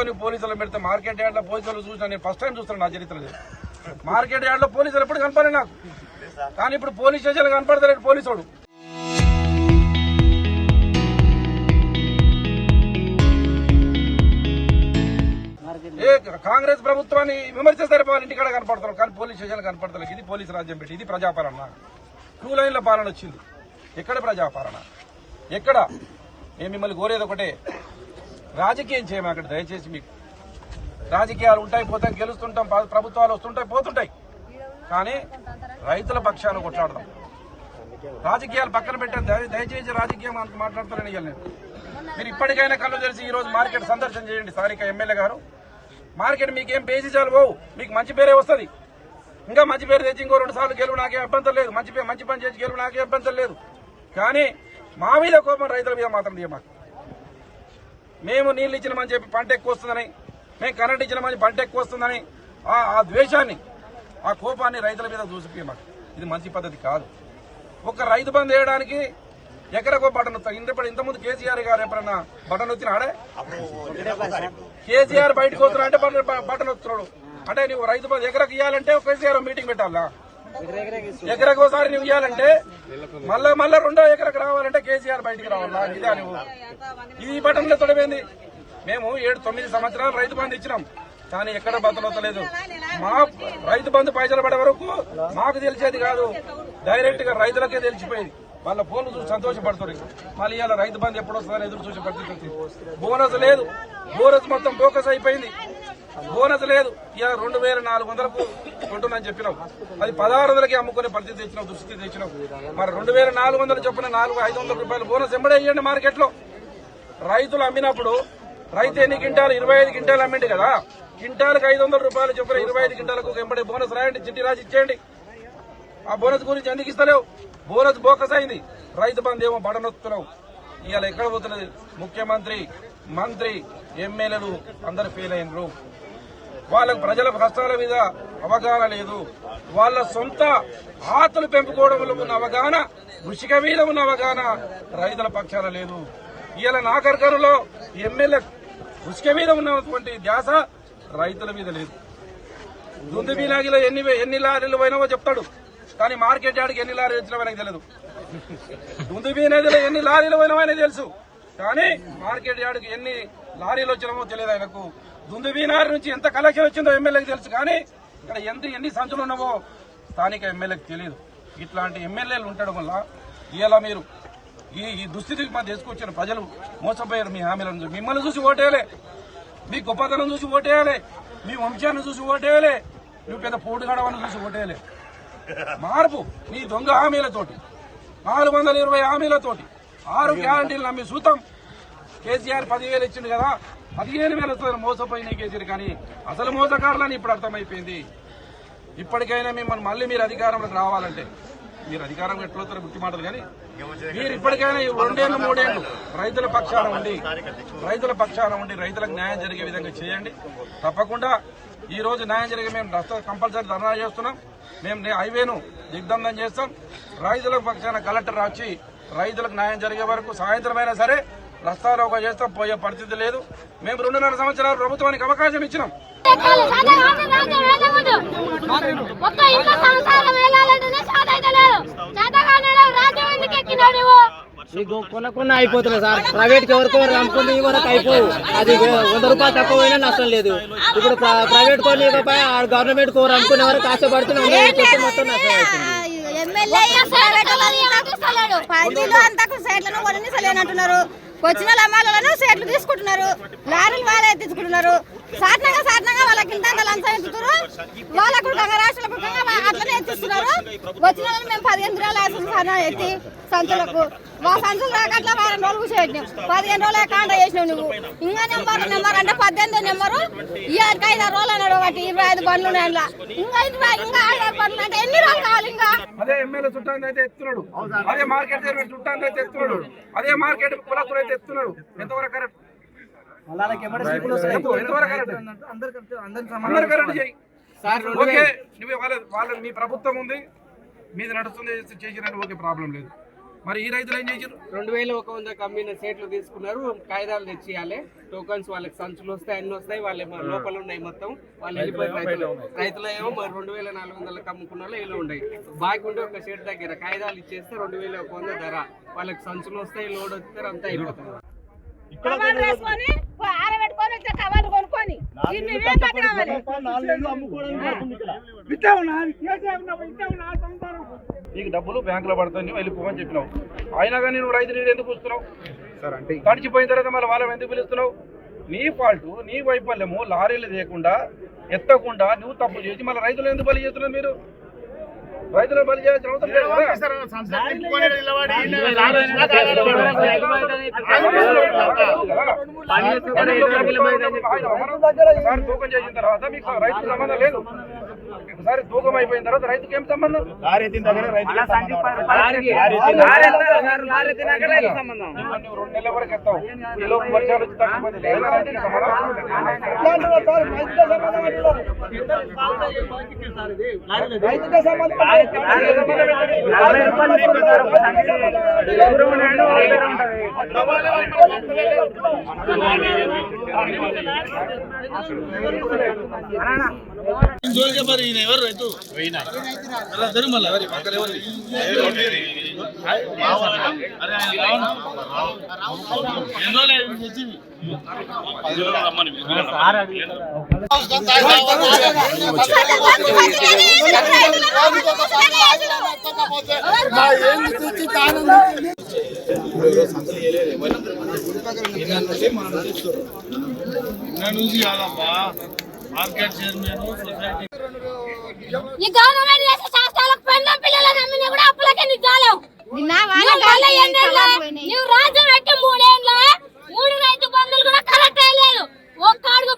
తీసుకొని పోలీసులు పెడితే మార్కెట్ యార్డ్లో పోలీసులు చూసినా నేను ఫస్ట్ టైం చూస్తాను నా చరిత్రలో. మార్కెట్ యార్డ్లో పోలీసులు ఎప్పుడు కనపడలేదు నాకు, కానీ ఇప్పుడు పోలీస్ స్టేషన్లో కనపడతలేడు పోలీసుడు. కాంగ్రెస్ ప్రభుత్వాన్ని విమర్శిస్తారు ఇంటికాడ కనపడతారు, కానీ పోలీస్ స్టేషన్లు కనపడతలేదు. ఇది పోలీసు రాజ్యం పెట్టి ఇది ప్రజాపాలన. క్యూ లైన్ల పాలన వచ్చింది. ఎక్కడ ప్రజాపాలన? ఎక్కడ? మేము మిమ్మల్ని కోరేది ఒకటే, రాజకీయం చేయము అక్కడ. దయచేసి మీకు రాజకీయాలు ఉంటాయి, పోతాయి, గెలుస్తుంటాం, ప్రభుత్వాలు వస్తుంటాయి, పోతుంటాయి, కానీ రైతుల పక్షాన్ని కొట్లాడదాం. రాజకీయాలు పక్కన పెట్టారు. దయచేసి రాజకీయం అంత మాట్లాడతారని నేను. మీరు ఇప్పటికైనా కళ్ళు తెలిసి ఈ రోజు మార్కెట్ సందర్శన చేయండి. స్థానిక ఎమ్మెల్యే గారు, మార్కెట్ మీకేం పేజీజాలు పోవు, మీకు మంచి పేరే వస్తుంది. ఇంకా మంచి పేరు తెచ్చి ఇంకో 2 సార్లు గెలువు నాకే అభ్యంతరం లేదు, మంచి పని చేసి గెలువు నాకే అభ్యంతరం లేదు. కానీ మా మీద కోపం రైతుల మీద మాత్రం మాకు. మేము నీళ్ళు ఇచ్చినామని చెప్పి పంట ఎక్కువ వస్తుందని, మేము కరెంట్ ఇచ్చినామని పంట ఎక్కువ వస్తుందని ఆ ద్వేషాన్ని, ఆ కోపాన్ని రైతుల మీద చూసిపోయి మాకు. ఇది మంచి పద్ధతి కాదు. ఒక రైతు బంద్ వేయడానికి ఎకరకు బటన్ వస్తాయి. ఇంతకుముందు కేసీఆర్ గారు ఎప్పుడన్నా బటన్ వచ్చినాడే? కేసీఆర్ బయటకు వస్తున్నా అంటే బటన్ వస్తున్నాడు. అంటే నువ్వు రైతు బంధు ఎకరకు ఇవ్వాలంటే కేసీఆర్ మీటింగ్ పెట్టాలా? ఎకరకు ఒకసారి నువ్వు ఇవ్వాలంటే మళ్ళా రెండో ఎకరకు రావాలంటే కేసీఆర్ బయటికి రావాలా? ఇదే నువ్వు ఈ బటన్లో తొడమైంది. మేము 7-9 సంవత్సరాలు రైతు బంధు ఇచ్చినాం, కానీ ఎక్కడ బతలవుతలేదు. మా రైతు బంధు పైసలు పడే వరకు మాకు తెలిసేది కాదు, డైరెక్ట్ గా రైతులకే తెలిసిపోయింది. వాళ్ళ ఫోన్లు చూసి సంతోషపడుతుంది. మళ్ళీ ఇలా రైతు బంధు ఎప్పుడు వస్తుందని ఎదురు చూసే పరిస్థితి. బోనస్ లేదు, బోనస్ మొత్తం బోకస్ అయిపోయింది. బోనస్ లేదు. ఇలా 2400కు కొంటున్నాను చెప్పినావు, అది 1600కి అమ్ముకునే పరిస్థితి తెచ్చినావు, దుస్థితి తెచ్చినావు. మరి 2400 చొప్పున 500 రూపాయలు బోనస్ ఎంబడే ఇవ్వండి మార్కెట్ లో. రైతులు అమ్మినప్పుడు రైతు ఎన్ని క్వింటాలు? 25 క్వింటాలు అమ్మిండి కదా, క్వింటాలకు 500 రూపాయలు చొప్పున 25 క్వింటాలకు ఎంబడే బోనస్ రాయండి, చిట్టి రాసి ఇచ్చేయండి. ఆ బోనస్ గురించి ఎందుకు ఇస్తలేవు? బోనస్ బోకస్ అయింది, రైతు బంధు ఏమో బడనొత్తున్నావు. ఇవాళ ఎక్కడ పోతున్నది? ముఖ్యమంత్రి, మంత్రి, ఎమ్మెల్యేలు అందరు ఫెయిల్ అయినరు. వాళ్ళకు ప్రజల కష్టాల మీద అవగాహన లేదు. వాళ్ళ సొంత ఆతులు పెంపుకోవడంలో ఉన్న అవగాహన, కృషిక మీద ఉన్న అవగాహన రైతుల పక్షాన లేదు. ఇవాళ నాగర్కర్లో ఎమ్మెల్యే కృషిక మీద ఉన్నటువంటి ధ్యాస రైతుల మీద లేదు. దుందుబీనాగిలో ఎన్ని లారీలు పోయినావో చెప్తాడు, కానీ మార్కెట్ యార్డ్కి ఎన్ని లారీలు వచ్చినావో నాకు తెలియదు. దుందుబీ నదిలో ఎన్ని లారీలు పోయినావో తెలుసు, కానీ మార్కెట్ యార్డ్కి ఎన్ని లారీలు వచ్చినామో తెలియదు ఆయనకు. దుందుబీ నారి నుంచి ఎంత కలెక్షన్ వచ్చిందో ఎమ్మెల్యేకి తెలుసు, కానీ ఇక్కడ ఎన్ని సంచులు ఉన్నావో స్థానిక ఎమ్మెల్యేకి తెలియదు. ఇట్లాంటి ఎమ్మెల్యేలు ఉండడం వల్ల ఇవాళ మీరు ఈ దుస్థితికి మా తీసుకొచ్చిన ప్రజలు మోసపోయారు. మీ హామీలను మిమ్మల్ని చూసి ఓటేయాలి, మీ గొప్పతనం చూసి ఓటేయాలి, మీ వంశాన్ని చూసి ఓటేయాలి, నువ్వు పెద్ద పోటుగాడవని చూసి ఓటేయాలి. మార్పు నీ దొంగ హామీలతోటి, 420 హామీలతోటి 6 గ్యారంటీలు నమ్మి సూతం. కేసీఆర్ 10,000 ఇచ్చిండు కదా, 15,000 వస్తుంది మోసపోయిన కేసీఆర్. కానీ అసలు మోసకారులని ఇప్పుడు అర్థమైపోయింది. ఇప్పటికైనా మిమ్మల్ని మళ్ళీ మీరు అధికారంలోకి రావాలంటే, మీరు అధికారంలో ఎట్లవుతారో గుర్తు మాటలు, కానీ మీరు ఇప్పటికైనా 2-3 ఏళ్లు రైతుల పక్షాన ఉండి రైతులకు న్యాయం జరిగే విధంగా చేయండి. తప్పకుండా ఈ రోజు న్యాయం జరిగే మేము కంపల్సరీ ధర్నా చేస్తున్నాం. మేము హైవేను దిగ్బంధం చేస్తాం. రైతుల పక్షాన కలెక్టర్ వచ్చి రైతులకు న్యాయం జరిగే వరకు సాయంత్రం అయినా సరే రస్తారోకో చేస్తాం, పోయే పరిస్థితి లేదు. మేము 2.5 సంవత్సరాలు ప్రభుత్వానికి అవకాశం ఇచ్చినాం. కొనకుండా అయిపోతున్నాయి సార్. ప్రైవేట్ కి ఎవరికో అమ్ముకుంది వరకు అయిపోవు, అది 100 రూపాయలు తక్కువ అయినా నష్టం లేదు. ఇప్పుడు ప్రైవేట్ కొని గవర్నమెంట్ కోరు అమ్ముకునే వరకు ఆశపడుతున్నాం, మొత్తం నష్టం అవుతుంది. వచ్చిన అమ్మాయిలను సేట్లు తీసుకుంటున్నారు, లారీలు వాళ్ళే తీసుకుంటున్నారు. సాధారణంగా వాళ్ళకి ఇంత లంచం ఎత్తుతున్నారు, వాళ్ళకు రాష్ట్రాలకు అట్లనే ఎత్తిస్తున్నారు. వచ్చిన వాళ్ళు మేము 15 రోజులు ఎత్తి సంచులకు సంచులు రాక అట్లా 2 రోజులు కూర్చోబెట్టినాం. 15 రోజులే కాండ చేసినావు నువ్వు. ఇంకా నెంబర్ అంటే 18 నెంబరు ఇవాళకి 5-6 రోజులు అన్నాడు. ఒకటి 25 బండ్లు ఉన్నాయి, ఇంకా 5 బండ్లు అంటే ఎన్ని రోజులు కావాలి? ఇంకా అదే ఎమ్మెల్యే చుట్టాన్ని అయితే ఎత్తున్నాడు, అదే మార్కెట్ చుట్టాన్ని అయితే ఎత్తున్నాడు, అదే మార్కెట్ కులకులు అయితే ఎత్తున్నాడు. ఎంతవరకు కరెక్ట్? అందరు కరెక్ట్ చేయి. ఓకే, నువ్వు వాళ్ళ మీ ప్రభుత్వం ఉంది, మీది నడుస్తుంది, చేసినట్టు ఓకే, ప్రాబ్లం లేదు. మరి ఈ రైతులు ఏం చేశారు? 2100 కమ్మిన సేట్లు తీసుకున్నారు, కాగితాలు తెచ్చియాలి, టోకన్స్ వాళ్ళకి సంచులు వస్తాయి, అన్ని వస్తాయి, వాళ్ళ లోపల ఉన్నాయి మొత్తం. వాళ్ళు వెళ్ళిపోయి రైతులు ఏమో మరి 2400 అమ్ముకున్న ఇలా ఉన్నాయి. బాకీ ఉంటే ఒక షెడ్ దగ్గర కాగితాలు ఇచ్చేస్తే 2100 ధర, వాళ్ళకి సంచులు వస్తాయి, లోడ్ వస్తారు, అంతా అయిపోతుంది. నీకు డబ్బులు బ్యాంకులో పడతాయి, వెళ్ళిపోమని చెప్పినావు. అయినా కానీ నువ్వు రైతు నీరు ఎందుకు వస్తున్నావు? తడిచిపోయిన తర్వాత మళ్ళీ వాళ్ళని ఎందుకు పిలుస్తున్నావు? నీ ఫాల్ట్, నీ వైఫల్యము. లారీలు లేకుండా ఎత్తకుండా నువ్వు తప్పు చేసి మళ్ళీ రైతులు ఎందుకు బలి చేస్తున్నారు? మీరు రైతులను బలి చేయాల్సిన అవసరం లేదు కదా. ఒకసారి తూకం చేసిన తర్వాత మీకు రైతుకు సంబంధం లేదు. ఒకసారి తూకం అయిపోయిన తర్వాత రైతుకి ఏం సంబంధం? నువ్వు 2 నెలల వరకు ఎత్తావు, ఈలోపు వర్షాలు వచ్చి తగ్గిపోతే లేదా రైతుకి సంబంధం? మరి ఈయన ఎవరు రైతు మార్కెట్ చైర్మన్ సొసైటీ ఈ గవర్నమెంట్ చేసే శాస్త్రాలకు పెన్నం పిల్లలను అమ్మినా కూడా అప్పులకే నిజాలం. నువ్వు రాజ్యం పెట్టి 3 ఏళ్ళ 3 రైతు బంధువులు కూడా కరెక్ట్ అయ్యలేదు. ఒక్క అడుగు